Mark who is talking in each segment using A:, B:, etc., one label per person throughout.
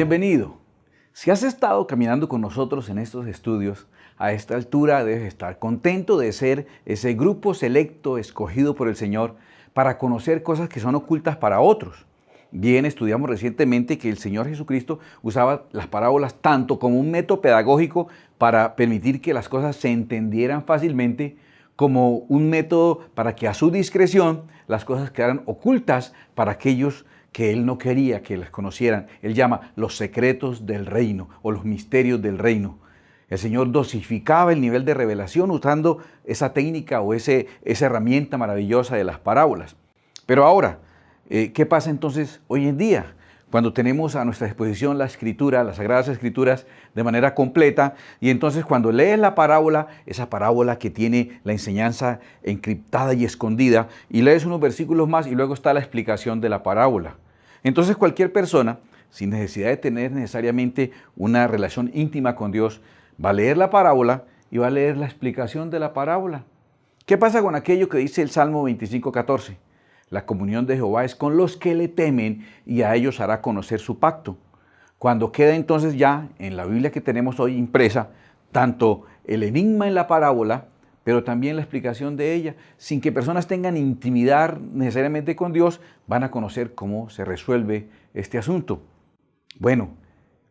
A: Bienvenido. Si has estado caminando con nosotros en estos estudios, a esta altura debes estar contento de ser ese grupo selecto escogido por el Señor para conocer cosas que son ocultas para otros. Bien, estudiamos recientemente que el Señor Jesucristo usaba las parábolas tanto como un método pedagógico para permitir que las cosas se entendieran fácilmente, como un método para que a su discreción las cosas quedaran ocultas para aquellos que Él no quería que las conocieran. Él llama los secretos del reino o los misterios del reino. El Señor dosificaba el nivel de revelación usando esa técnica o esa herramienta maravillosa de las parábolas. Pero ahora, ¿qué pasa entonces hoy en día? Cuando tenemos a nuestra disposición la Escritura, las Sagradas Escrituras, de manera completa, y entonces cuando lees la parábola, esa parábola que tiene la enseñanza encriptada y escondida, y lees unos versículos más y luego está la explicación de la parábola. Entonces cualquier persona, sin necesidad de tener necesariamente una relación íntima con Dios, va a leer la parábola y va a leer la explicación de la parábola. ¿Qué pasa con aquello que dice el Salmo 25:14? La comunión de Jehová es con los que le temen y a ellos hará conocer su pacto. Cuando queda entonces ya en la Biblia que tenemos hoy impresa, tanto el enigma en la parábola, pero también la explicación de ella, sin que personas tengan intimidad necesariamente con Dios, van a conocer cómo se resuelve este asunto. Bueno,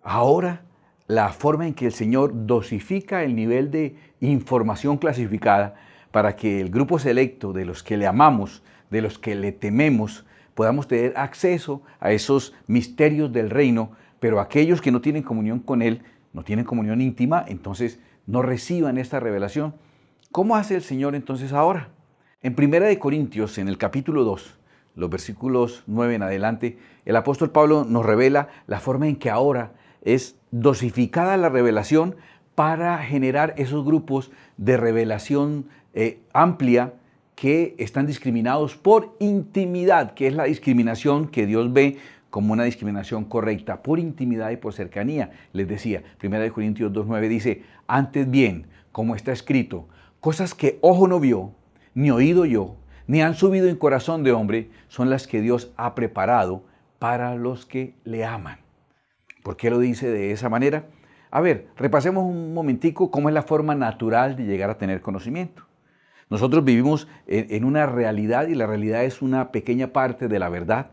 A: ahora la forma en que el Señor dosifica el nivel de información clasificada para que el grupo selecto de los que le amamos, de los que le tememos, podamos tener acceso a esos misterios del reino, pero aquellos que no tienen comunión con Él, no tienen comunión íntima, entonces no reciban esta revelación. ¿Cómo hace el Señor entonces ahora? En 1 Corintios, en el capítulo 2, los versículos 9 en adelante, el apóstol Pablo nos revela la forma en que ahora es dosificada la revelación para generar esos grupos de revelación amplia que están discriminados por intimidad, que es la discriminación que Dios ve como una discriminación correcta, por intimidad y por cercanía. Les decía, 1 Corintios 2:9 dice, antes bien, como está escrito, cosas que ojo no vio, ni oído yo, ni han subido en corazón de hombre, son las que Dios ha preparado para los que le aman. ¿Por qué lo dice de esa manera? A ver, repasemos un momentico cómo es la forma natural de llegar a tener conocimiento. Nosotros vivimos en una realidad y la realidad es una pequeña parte de la verdad.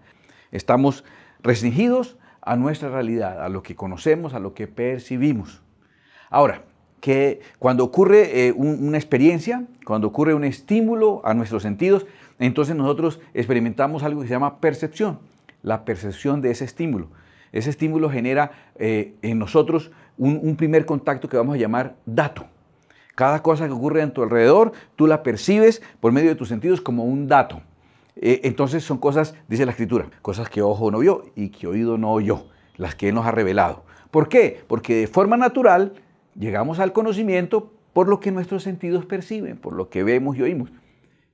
A: Estamos restringidos a nuestra realidad, a lo que conocemos, a lo que percibimos. Ahora, que cuando ocurre una experiencia, cuando ocurre un estímulo a nuestros sentidos, entonces nosotros experimentamos algo que se llama percepción, la percepción de ese estímulo. Ese estímulo genera en nosotros un primer contacto que vamos a llamar dato. Cada cosa que ocurre en tu alrededor, tú la percibes por medio de tus sentidos como un dato. Entonces son cosas, dice la Escritura, cosas que ojo no vio y que oído no oyó, las que Él nos ha revelado. ¿Por qué? Porque de forma natural llegamos al conocimiento por lo que nuestros sentidos perciben, por lo que vemos y oímos.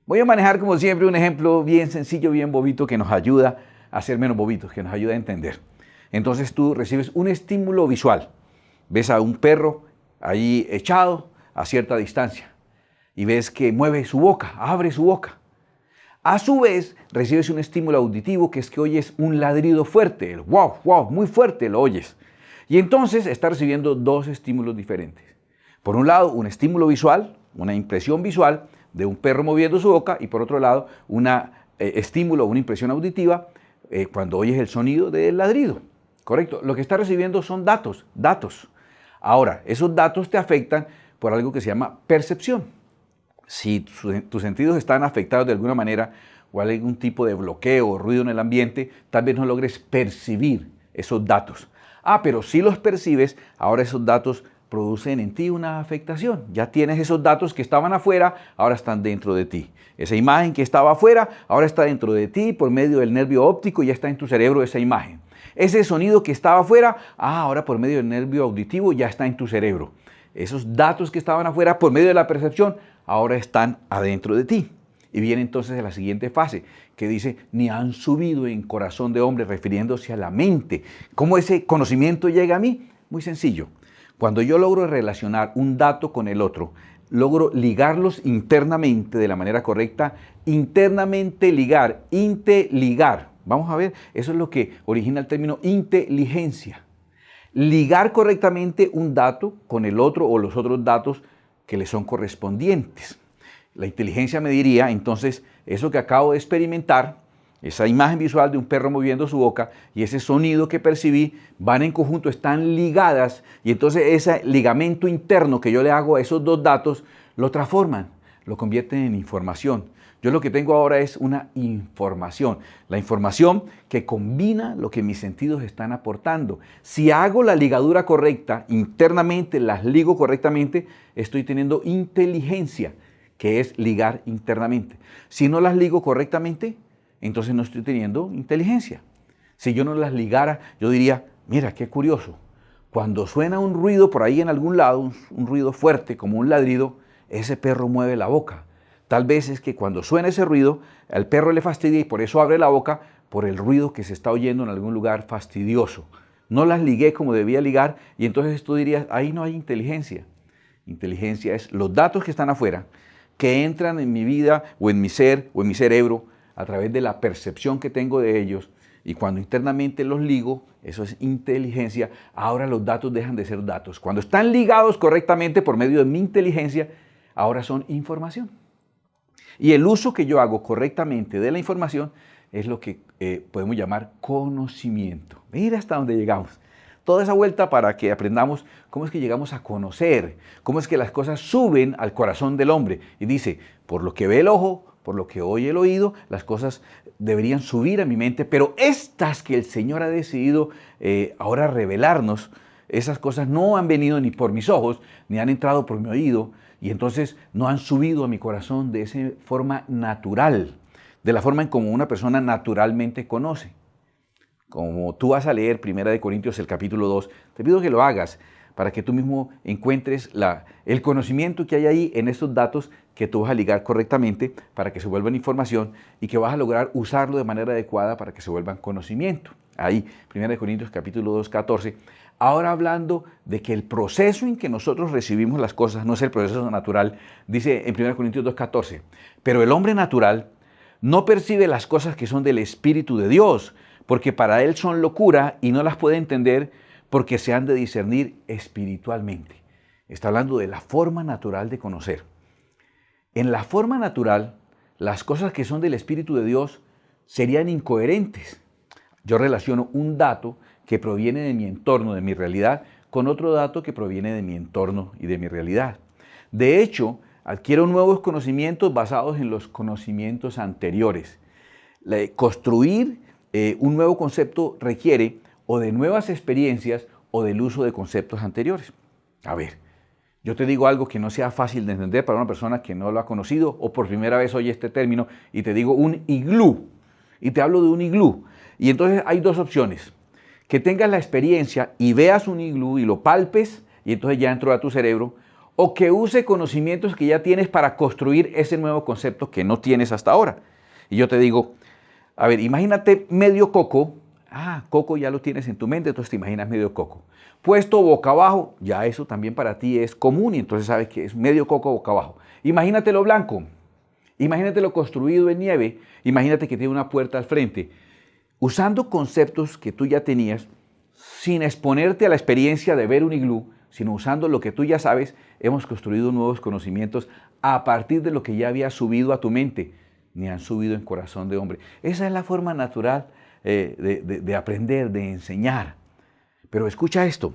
A: Voy a manejar como siempre un ejemplo bien sencillo, bien bobito, que nos ayuda a ser menos bobitos, que nos ayuda a entender. Entonces tú recibes un estímulo visual. Ves a un perro ahí echado a cierta distancia y ves que mueve su boca, abre su boca. A su vez, recibes un estímulo auditivo que es que oyes un ladrido fuerte, el wow, wow, muy fuerte lo oyes. Y entonces estás recibiendo dos estímulos diferentes. Por un lado, un estímulo visual, una impresión visual de un perro moviendo su boca y por otro lado, un estímulo, una impresión auditiva cuando oyes el sonido del ladrido. Correcto, lo que estás recibiendo son datos. Ahora, esos datos te afectan por algo que se llama percepción. Si tus sentidos están afectados de alguna manera o hay algún tipo de bloqueo o ruido en el ambiente, tal vez no logres percibir esos datos. Pero si los percibes, ahora esos datos producen en ti una afectación. Ya tienes esos datos que estaban afuera, ahora están dentro de ti. Esa imagen que estaba afuera, ahora está dentro de ti por medio del nervio óptico y ya está en tu cerebro esa imagen. Ese sonido que estaba afuera, ahora por medio del nervio auditivo ya está en tu cerebro. Esos datos que estaban afuera por medio de la percepción, ahora están adentro de ti. Y viene entonces a la siguiente fase, que dice, ni han subido en corazón de hombre, refiriéndose a la mente. ¿Cómo ese conocimiento llega a mí? Muy sencillo. Cuando yo logro relacionar un dato con el otro, logro ligarlos internamente de la manera correcta, internamente ligar, inteligar. Vamos a ver, eso es lo que origina el término inteligencia. ligar correctamente un dato con el otro o los otros datos que le son correspondientes. La inteligencia me diría, entonces, eso que acabo de experimentar, esa imagen visual de un perro moviendo su boca y ese sonido que percibí, van en conjunto, están ligadas, y entonces ese ligamento interno que yo le hago a esos dos datos, lo transforman, lo convierten en información. Yo lo que tengo ahora es una información, la información que combina lo que mis sentidos están aportando. Si hago la ligadura correcta, internamente las ligo correctamente, estoy teniendo inteligencia, que es ligar internamente. Si no las ligo correctamente, entonces no estoy teniendo inteligencia. Si yo no las ligara, yo diría, mira, qué curioso. Cuando suena un ruido por ahí en algún lado, un ruido fuerte como un ladrido, ese perro mueve la boca. Tal vez es que cuando suena ese ruido, al perro le fastidia y por eso abre la boca por el ruido que se está oyendo en algún lugar fastidioso. No las ligué como debía ligar y entonces tú dirías, ahí no hay inteligencia. Inteligencia es los datos que están afuera, que entran en mi vida o en mi ser o en mi cerebro a través de la percepción que tengo de ellos, y cuando internamente los ligo, eso es inteligencia. Ahora los datos dejan de ser datos. Cuando están ligados correctamente por medio de mi inteligencia, ahora son información. Y el uso que yo hago correctamente de la información es lo que podemos llamar conocimiento. Mira hasta dónde llegamos. Toda esa vuelta para que aprendamos cómo es que llegamos a conocer, cómo es que las cosas suben al corazón del hombre. Y dice, por lo que ve el ojo, por lo que oye el oído, las cosas deberían subir a mi mente, pero estas que el Señor ha decidido ahora revelarnos, esas cosas no han venido ni por mis ojos, ni han entrado por mi oído, y entonces no han subido a mi corazón de esa forma natural, de la forma en como una persona naturalmente conoce. Como tú vas a leer 1 Corintios el capítulo 2, te pido que lo hagas para que tú mismo encuentres el conocimiento que hay ahí en estos datos que tú vas a ligar correctamente para que se vuelvan información y que vas a lograr usarlo de manera adecuada para que se vuelvan conocimiento. Ahí, 1 Corintios capítulo 2, 14. Ahora hablando de que el proceso en que nosotros recibimos las cosas no es el proceso natural, dice en 1 Corintios 2, 14. Pero el hombre natural no percibe las cosas que son del Espíritu de Dios, porque para él son locura y no las puede entender porque se han de discernir espiritualmente. Está hablando de la forma natural de conocer. En la forma natural, las cosas que son del Espíritu de Dios serían incoherentes. Yo relaciono un dato que proviene de mi entorno, de mi realidad, con otro dato que proviene de mi entorno y de mi realidad. De hecho, adquiero nuevos conocimientos basados en los conocimientos anteriores. Construir un nuevo concepto requiere o de nuevas experiencias o del uso de conceptos anteriores. A ver, yo te digo algo que no sea fácil de entender para una persona que no lo ha conocido o por primera vez oye este término y te digo un iglú. Y te hablo de un iglú. Y entonces hay dos opciones. Que tengas la experiencia y veas un iglú y lo palpes y entonces ya entró a tu cerebro, o que use conocimientos que ya tienes para construir ese nuevo concepto que no tienes hasta ahora. Y yo te digo, a ver, imagínate medio coco. Coco ya lo tienes en tu mente, entonces te imaginas medio coco. Puesto boca abajo, ya eso también para ti es común y entonces sabes que es medio coco boca abajo. Imagínatelo blanco, imagínatelo construido en nieve, imagínate que tiene una puerta al frente. Usando conceptos que tú ya tenías, sin exponerte a la experiencia de ver un iglú, sino usando lo que tú ya sabes, hemos construido nuevos conocimientos a partir de lo que ya había subido a tu mente, ni han subido en corazón de hombre. Esa es la forma natural de aprender, de enseñar. Pero escucha esto,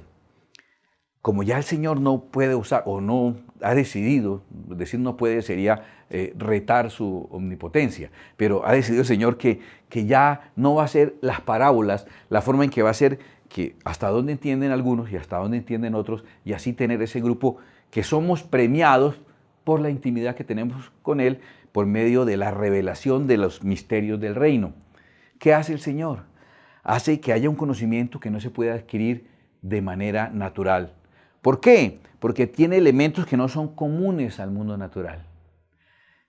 A: como ya el Señor no puede usar o no ha decidido, decir no puede sería retar su omnipotencia, pero ha decidido el Señor que ya no va a ser las parábolas, la forma en que va a ser que hasta dónde entienden algunos y hasta dónde entienden otros, y así tener ese grupo que somos premiados por la intimidad que tenemos con Él por medio de la revelación de los misterios del reino. ¿Qué hace el Señor? Hace que haya un conocimiento que no se puede adquirir de manera natural. ¿Por qué? Porque tiene elementos que no son comunes al mundo natural.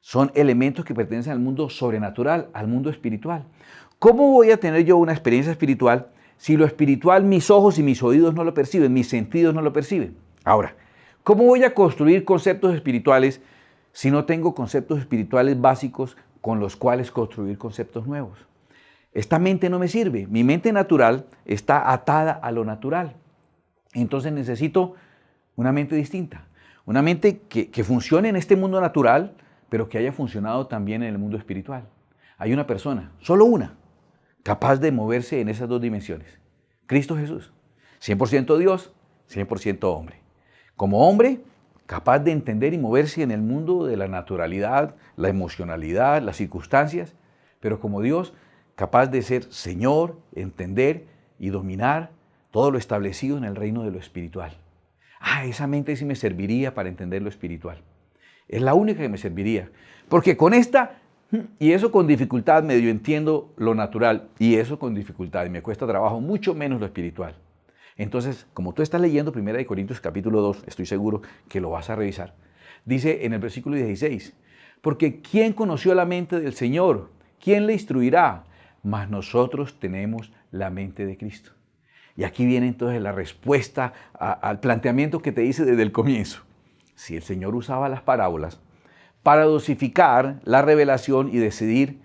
A: Son elementos que pertenecen al mundo sobrenatural, al mundo espiritual. ¿Cómo voy a tener yo una experiencia espiritual si lo espiritual mis ojos y mis oídos no lo perciben, mis sentidos no lo perciben? Ahora, ¿cómo voy a construir conceptos espirituales si no tengo conceptos espirituales básicos con los cuales construir conceptos nuevos? Esta mente no me sirve. Mi mente natural está atada a lo natural. Entonces necesito una mente distinta, una mente que funcione en este mundo natural, pero que haya funcionado también en el mundo espiritual. Hay una persona, solo una, capaz de moverse en esas dos dimensiones. Cristo Jesús, 100% Dios, 100% hombre. Como hombre, capaz de entender y moverse en el mundo de la naturalidad, la emocionalidad, las circunstancias, pero como Dios, capaz de ser Señor, entender y dominar todo lo establecido en el reino de lo espiritual. Esa mente sí me serviría para entender lo espiritual. Es la única que me serviría. Porque con esta, y eso con dificultad, medio entiendo lo natural, y eso con dificultad, y me cuesta trabajo mucho menos lo espiritual. Entonces, como tú estás leyendo 1 Corintios capítulo 2, estoy seguro que lo vas a revisar. Dice en el versículo 16, porque ¿quién conoció la mente del Señor? ¿Quién le instruirá? Mas nosotros tenemos la mente de Cristo. Y aquí viene entonces la respuesta al planteamiento que te hice desde el comienzo. Si el Señor usaba las parábolas para dosificar la revelación y decidir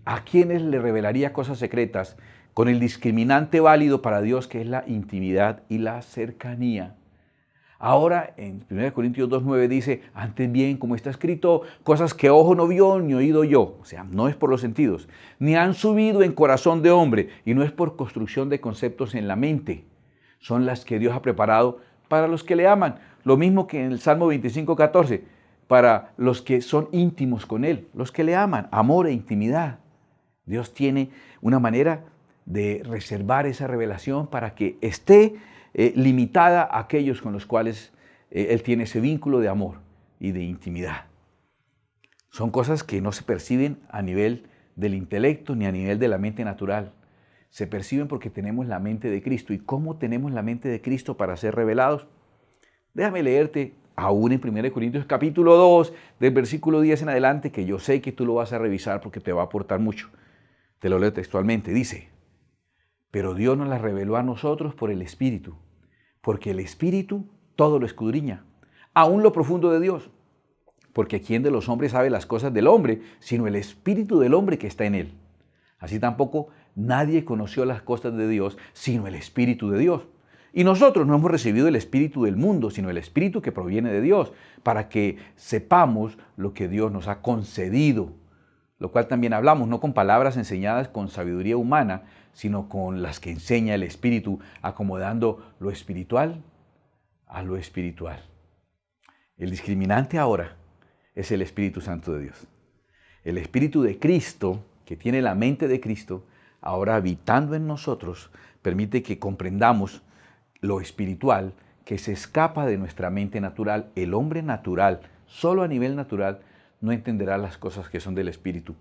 A: a quienes le revelaría cosas secretas, con el discriminante válido para Dios que es la intimidad y la cercanía. Ahora en 1 Corintios 2.9 dice, antes bien, como está escrito, cosas que ojo no vio ni oído yo, o sea, no es por los sentidos, ni han subido en corazón de hombre, y no es por construcción de conceptos en la mente, son las que Dios ha preparado para los que le aman. Lo mismo que en el Salmo 25.14, para los que son íntimos con Él, los que le aman, amor e intimidad. Dios tiene una manera de reservar esa revelación para que esté limitada a aquellos con los cuales Él tiene ese vínculo de amor y de intimidad. Son cosas que no se perciben a nivel del intelecto ni a nivel de la mente natural. Se perciben porque tenemos la mente de Cristo. ¿Y cómo tenemos la mente de Cristo para ser revelados? Déjame leerte aún en 1 Corintios capítulo 2, del versículo 10 en adelante, que yo sé que tú lo vas a revisar porque te va a aportar mucho. Te lo leo textualmente. Dice, pero Dios nos la reveló a nosotros por el Espíritu, porque el Espíritu todo lo escudriña, aún lo profundo de Dios. Porque ¿quién de los hombres sabe las cosas del hombre, sino el Espíritu del hombre que está en él? Así tampoco nadie conoció las cosas de Dios, sino el Espíritu de Dios. Y nosotros no hemos recibido el Espíritu del mundo, sino el Espíritu que proviene de Dios, para que sepamos lo que Dios nos ha concedido. Lo cual también hablamos, no con palabras enseñadas con sabiduría humana, sino con las que enseña el Espíritu, acomodando lo espiritual a lo espiritual. El discriminante ahora es el Espíritu Santo de Dios. El Espíritu de Cristo, que tiene la mente de Cristo, ahora habitando en nosotros, permite que comprendamos lo espiritual que se escapa de nuestra mente natural. El hombre natural, solo a nivel natural, no entenderá las cosas que son del Espíritu.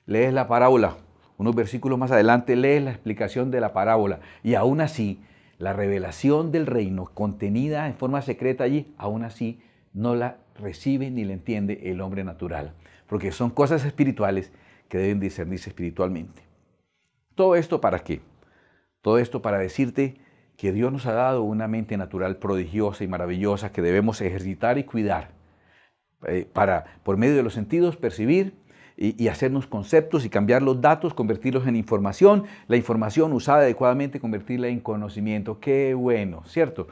A: Lees la parábola, unos versículos más adelante lees la explicación de la parábola y aún así la revelación del reino contenida en forma secreta allí, aún así no la recibe ni la entiende el hombre natural, porque son cosas espirituales que deben discernirse espiritualmente. ¿Todo esto para qué? Todo esto para decirte que Dios nos ha dado una mente natural prodigiosa y maravillosa que debemos ejercitar y cuidar para, por medio de los sentidos, percibir y hacernos conceptos y cambiar los datos, convertirlos en información, la información usada adecuadamente, convertirla en conocimiento. ¡Qué bueno! ¿Cierto?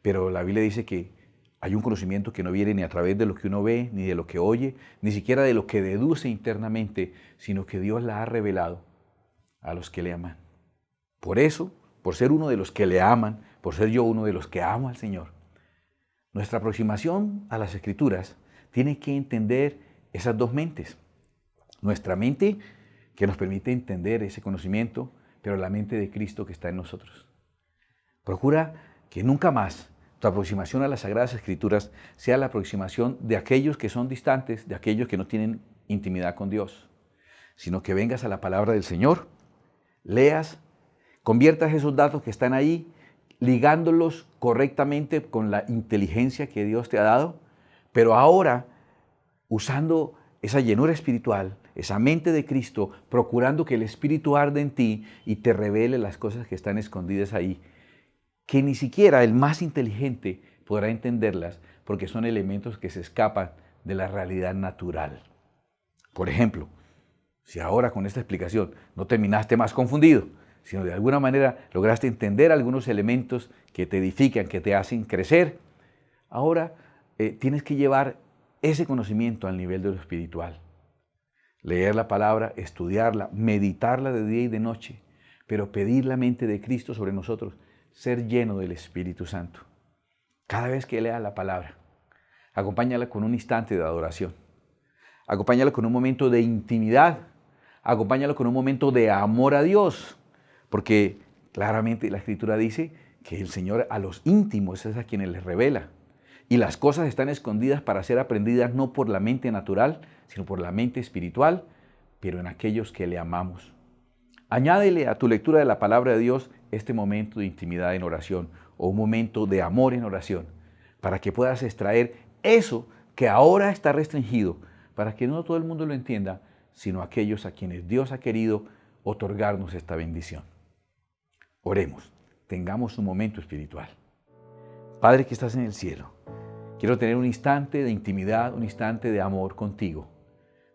A: Pero la Biblia dice que hay un conocimiento que no viene ni a través de lo que uno ve, ni de lo que oye, ni siquiera de lo que deduce internamente, sino que Dios la ha revelado a los que le aman. Por eso, por ser uno de los que le aman, por ser yo uno de los que amo al Señor, nuestra aproximación a las Escrituras tiene que entender esas dos mentes. Nuestra mente que nos permite entender ese conocimiento, pero la mente de Cristo que está en nosotros. Procura que nunca más tu aproximación a las Sagradas Escrituras sea la aproximación de aquellos que son distantes, de aquellos que no tienen intimidad con Dios, sino que vengas a la palabra del Señor, leas, conviertas esos datos que están ahí, ligándolos correctamente con la inteligencia que Dios te ha dado, pero ahora usando esa llenura espiritual, esa mente de Cristo, procurando que el Espíritu arde en ti y te revele las cosas que están escondidas ahí, que ni siquiera el más inteligente podrá entenderlas porque son elementos que se escapan de la realidad natural. Por ejemplo, si ahora con esta explicación no terminaste más confundido, sino de alguna manera lograste entender algunos elementos que te edifican, que te hacen crecer. Ahora tienes que llevar ese conocimiento al nivel de lo espiritual. Leer la palabra, estudiarla, meditarla de día y de noche, pero pedir la mente de Cristo sobre nosotros, ser lleno del Espíritu Santo. Cada vez que leas la palabra, acompáñala con un instante de adoración. Acompáñala con un momento de intimidad. Acompáñala con un momento de amor a Dios. Porque claramente la Escritura dice que el Señor a los íntimos es a quienes les revela. Y las cosas están escondidas para ser aprendidas no por la mente natural, sino por la mente espiritual, pero en aquellos que le amamos. Añádele a tu lectura de la palabra de Dios este momento de intimidad en oración o un momento de amor en oración, para que puedas extraer eso que ahora está restringido, para que no todo el mundo lo entienda, sino aquellos a quienes Dios ha querido otorgarnos esta bendición. Oremos, tengamos un momento espiritual. Padre que estás en el cielo, quiero tener un instante de intimidad, un instante de amor contigo,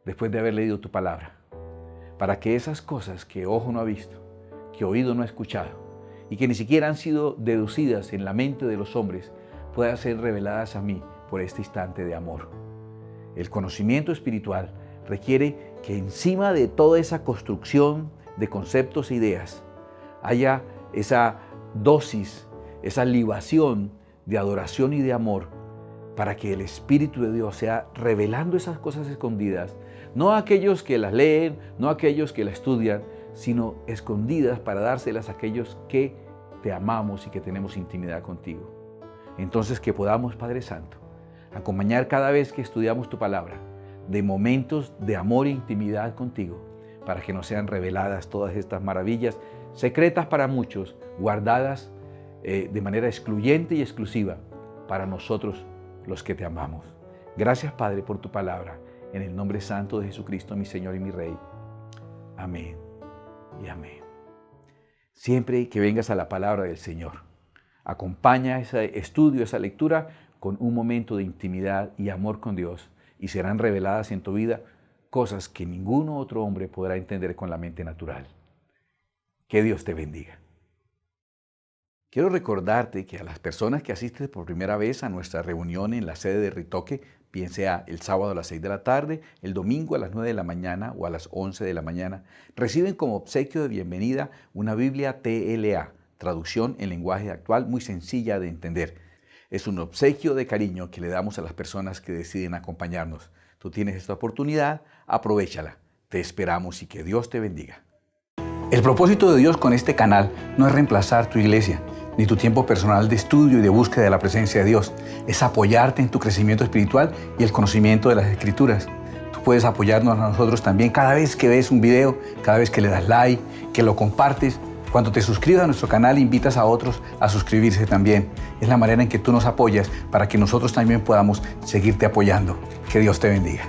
A: después de haber leído tu palabra, para que esas cosas que ojo no ha visto, que oído no ha escuchado, y que ni siquiera han sido deducidas en la mente de los hombres, puedan ser reveladas a mí por este instante de amor. El conocimiento espiritual requiere que encima de toda esa construcción de conceptos e ideas haya esa dosis, esa libación de adoración y de amor, para que el Espíritu de Dios sea revelando esas cosas escondidas, no a aquellos que las leen, no a aquellos que las estudian, sino escondidas para dárselas a aquellos que te amamos y que tenemos intimidad contigo. Entonces que podamos, Padre Santo, acompañar cada vez que estudiamos tu palabra de momentos de amor e intimidad contigo, para que nos sean reveladas todas estas maravillas, secretas para muchos, guardadas de manera excluyente y exclusiva para nosotros los que te amamos. Gracias, Padre, por tu palabra, en el nombre santo de Jesucristo, mi Señor y mi Rey. Amén y amén. Siempre que vengas a la palabra del Señor, acompaña ese estudio, esa lectura, con un momento de intimidad y amor con Dios, y serán reveladas en tu vida cosas que ningún otro hombre podrá entender con la mente natural. Que Dios te bendiga. Quiero recordarte que a las personas que asisten por primera vez a nuestra reunión en la sede de Ritoque, bien sea el sábado a las 6 de la tarde, el domingo a las 9 de la mañana o a las 11 de la mañana, reciben como obsequio de bienvenida una Biblia TLA, traducción en lenguaje actual muy sencilla de entender. Es un obsequio de cariño que le damos a las personas que deciden acompañarnos. Tú tienes esta oportunidad, aprovéchala. Te esperamos y que Dios te bendiga. El propósito de Dios con este canal no es reemplazar tu iglesia, ni tu tiempo personal de estudio y de búsqueda de la presencia de Dios. Es apoyarte en tu crecimiento espiritual y el conocimiento de las Escrituras. Tú puedes apoyarnos a nosotros también cada vez que ves un video, cada vez que le das like, que lo compartes. Cuando te suscribas a nuestro canal, invitas a otros a suscribirse también. Es la manera en que tú nos apoyas para que nosotros también podamos seguirte apoyando. Que Dios te bendiga.